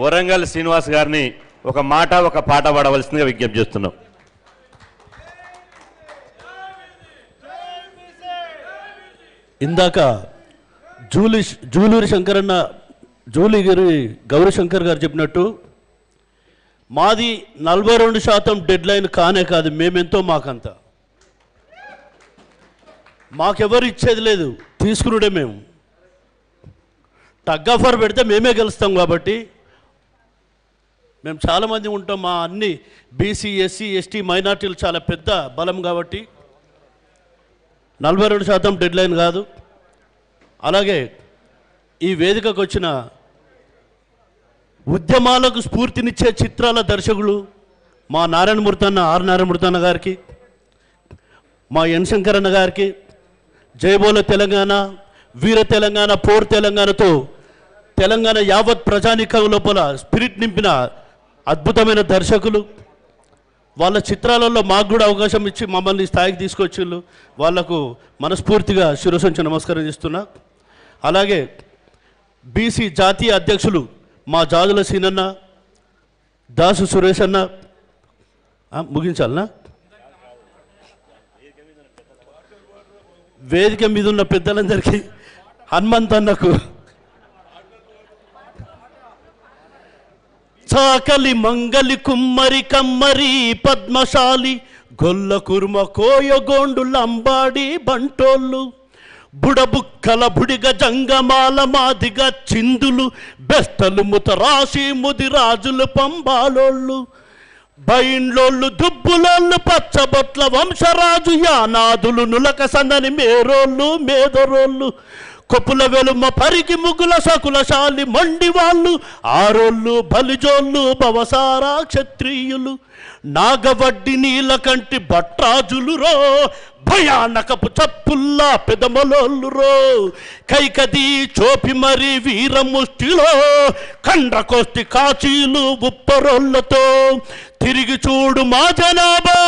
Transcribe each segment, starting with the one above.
వరంగల్ శ్రీనివాస్ గారిని ఒక మాట ఒక పాట పాడవలసిందిగా విజ్ఞప్తి చేస్తున్నాం. ఇందాక జూలూరి శంకరన్న జూలిగిరి గౌరీశంకర్ గారు చెప్పినట్టు మాది 42% డెడ్ లైన్ కానే కాదు, మేమెంతో మాకంత. మాకెవరు ఇచ్చేది లేదు, తీసుకునుడే మేము. టగ్ ఆఫర్ పెడితే మేమే గెలుస్తాం కాబట్టి మేము చాలామంది ఉంటాం. మా అన్ని బీసీ ఎస్సీ ఎస్టీ మైనార్టీలు చాలా పెద్ద బలం కాబట్టి 42% డెడ్ లైన్ కాదు. అలాగే ఈ వేదికకు వచ్చిన ఉద్యమాలకు స్ఫూర్తినిచ్చే చిత్రాల దర్శకులు మా నారాయణమూర్తి అన్న ఆర్ నారాయణమూర్తి అన్న గారికి, మా ఎన్ శంకరన్న గారికి, జయబోల తెలంగాణ, వీర తెలంగాణ, పోర్ తెలంగాణతో తెలంగాణ యావత్ ప్రజానికం లోపల స్పిరిట్ నింపిన అద్భుతమైన దర్శకులు. వాళ్ళ చిత్రాలలో మాకు కూడా అవకాశం ఇచ్చి మమ్మల్ని స్థాయికి తీసుకొచ్చిళ్ళు. వాళ్లకు మనస్ఫూర్తిగా శిరసొంచి నమస్కారం చేస్తున్నా. అలాగే బీసీ జాతీయ అధ్యక్షులు మా జాజుల సీనన్న, దాసు సురేష్ అన్న, ముగించాలనా? వేదిక మీద ఉన్న పెద్దలందరికీ, హనుమంత్ అన్నకు, చాకలి మంగలి కుమ్మరి కమ్మరి పద్మశాలి గొల్ల కుర్మ కోయగోండు లంబాడి బంటోళ్ళు బుడబుక్కల బుడిగ జంగమాల మాదిగ చిందులు బెస్తలు ముతరాశి ముదిరాజులు పంబాలోళ్ళు బైండ్లోళ్ళు దుబ్బులోళ్ళు పచ్చబొట్ల వంశరాజు యానాదులు నులక సందని మేరోళ్ళు మేదరోళ్ళు కొప్పుల వెలుమ పరికి ముగ్గుల సకులశాలి మండి వాళ్ళు ఆరోళ్ళు బలిజోళ్ళు భవసారా క్షత్రియులు నాగవడ్డి నీలకంటి భట్రాజులు రో భయానకపు చప్పుల్లా పెదమలోళ్ళు రో కైకది చోపి మరి వీరముష్టిలో కండ్రకోష్టి కాచీలు ఉప్పరోళ్ళతో తిరిగి చూడు మా జనాభా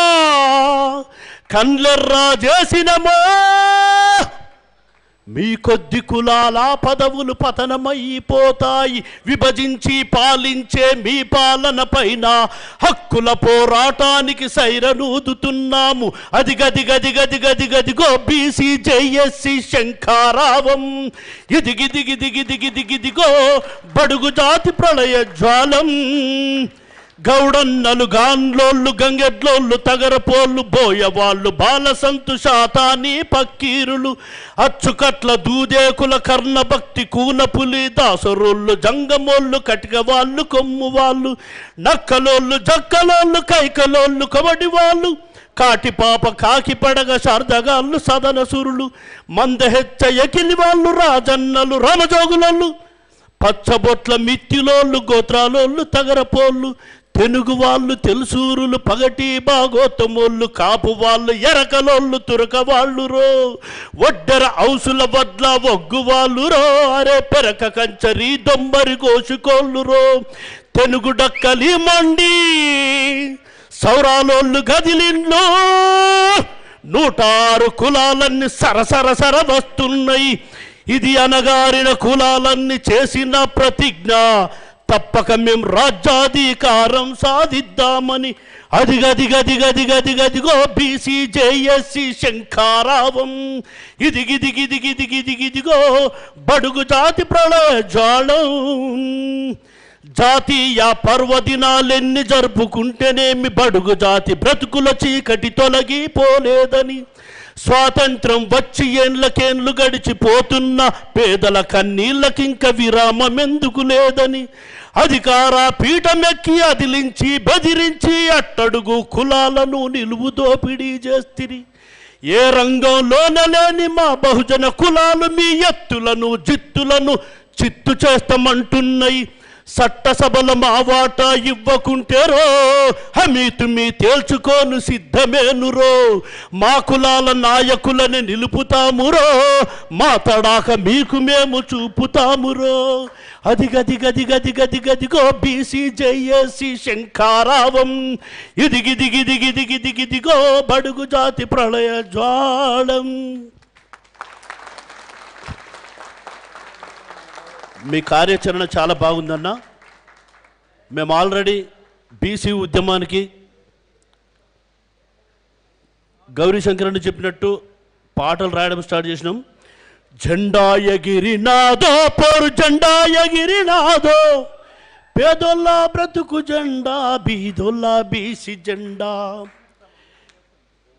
కండ్లెర్రా చేసినమో మీ కొద్ది కులాల పదవులు పతనమైపోతాయి విభజించి పాలించే మీ పాలన పైన హక్కుల పోరాటానికి సైరనూదుతున్నాము అదిగదిగదిగదిగదిగదిగో బీసీ జేఎస్సీ శంఖారావం ఇదిగిదిగిదిగిదిగిదిగిదిగో బడుగు జాతి ప్రళయ జ్వాలం గౌడన్నలు గాన్లోళ్ళు గంగెడ్లోళ్ళు తగరపోళ్ళు బోయవాళ్ళు బాలసంతు శాతాని పక్కీరులు అచ్చుకట్ల దూదేకుల కర్ణభక్తి కూనపులి దాసరోళ్ళు జంగమోళ్ళు కటికవాళ్ళు కొమ్ము వాళ్ళు నక్కలోళ్ళు జక్కలోళ్ళు కైకలోళ్ళు కబడి వాళ్ళు కాటిపాప కాకి పడగ శారదగాళ్ళు సదనసురులు మందహెచ్చ ఎకిలి వాళ్ళు రాజన్నలు రామజోగులోళ్ళు పచ్చబొట్ల మిత్తిలోళ్ళు గోత్రాలోళ్ళు తగరపోళ్ళు తెనుగు వాళ్ళు తెలుసూరులు పగటి బాగోతమోళ్ళు కాపు వాళ్ళు ఎరకలోళ్ళు తురక వాళ్ళు రో ఒడ్డెర ఔసుల వడ్ల ఒగ్గు వాళ్ళు రో అరే పెరక కంచరి దొంబరి కోసుకోళ్ళు రో తెనుగు డక్కలి మండి సౌరాలోళ్ళు గదిలిన్లో 106 కులాలన్నీ సరసర వస్తున్నాయి ఇది అనగారిన కులాలన్నీ చేసిన ప్రతిజ్ఞ తప్పక మేం రాజ్యాధికారం సాధిద్దామని అదిగదిగదిగదిగదిగదిగో బీసీ జేఎస్సీ శంఖారావం ఇదిగిదిగిదిగిదిగిదిగిదిగో బడుగు జాతి ప్రళయ జ్వాలం జాతీయ పర్వదినాలెన్ని జరుపుకుంటేనేమి బడుగు జాతి బ్రతుకుల చీకటి తొలగిపోలేదని స్వాతంత్రం వచ్చి ఏండ్లకేండ్లు గడిచిపోతున్న పేదల కన్నీళ్ళకింక విరామం ఎందుకు లేదని అధికార పీఠమెక్కి అదిలించి బెదిరించి అట్టడుగు కులాలను నిలువు దోపిడీ చేస్తిరి ఏ రంగంలోన లేని మా బహుజన కులాలు మీ ఎత్తులను జిత్తులను చిత్తు చేస్తామంటున్నాయి చట్టసభల మా వాటా ఇవ్వకుంటేరో హమీతు మీ తేల్చుకోను సిద్ధమేనురో మా కులాల నాయకులని నిలుపుతామురో మా తడాక మీకు మేము చూపుతామురో అదిగదిగదిగదిగదిగదిగో బీసీ జేఎస్సీ శంఖారావం ఇదిగిదిగిదిగిదిగిదిగిదిగో బడుగు జాతి ప్రళయ జ్వాలం. మీ కార్యాచరణ చాలా బాగుందన్న. మేము ఆల్రెడీ బీసీ ఉద్యమానికి గౌరీశంకర్ చెప్పినట్టు పాటలు రాయడం స్టార్ట్ చేసినాం. జెండా ఎగిరినాదో పోరు జెండా ఎగిరినాదో, పేదోళ్ళ బ్రతుకు జెండా బీదోళ్ళ బీసీ జెండా.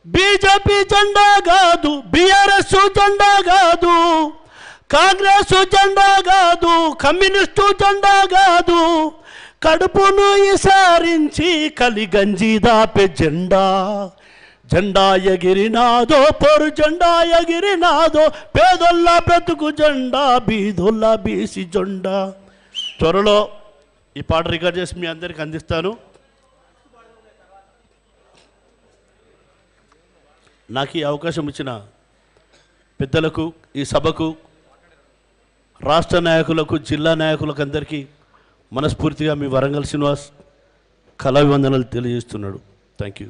బీజేపీ జెండా కాదు, బీఆర్ఎస్ జెండా కాదు, కాంగ్రెస్ జెండా కాదు, కమ్యూనిస్టు జెండా కాదు, కడుపును ఇసారించి కలిగంజి దాపే జెండా. జెండా ఎగిరినాదో పోరు జెండా ఎగిరినాదో, పేదోళ్ళ బ్రతుకు జెండా బీదోళ్ళ బీసీ జెండా. త్వరలో ఈ పాట రికార్డ్ చేసి మీ అందరికి అందిస్తాను. నాకు ఈ అవకాశం ఇచ్చిన పెద్దలకు, ఈ సభకు, రాష్ట్ర నాయకులకు, జిల్లా నాయకులకు అందరికీ మనస్ఫూర్తిగా మీ వరంగల్ శ్రీనివాస్ కళాభివందనలు తెలియజేస్తున్నాడు. Thank you.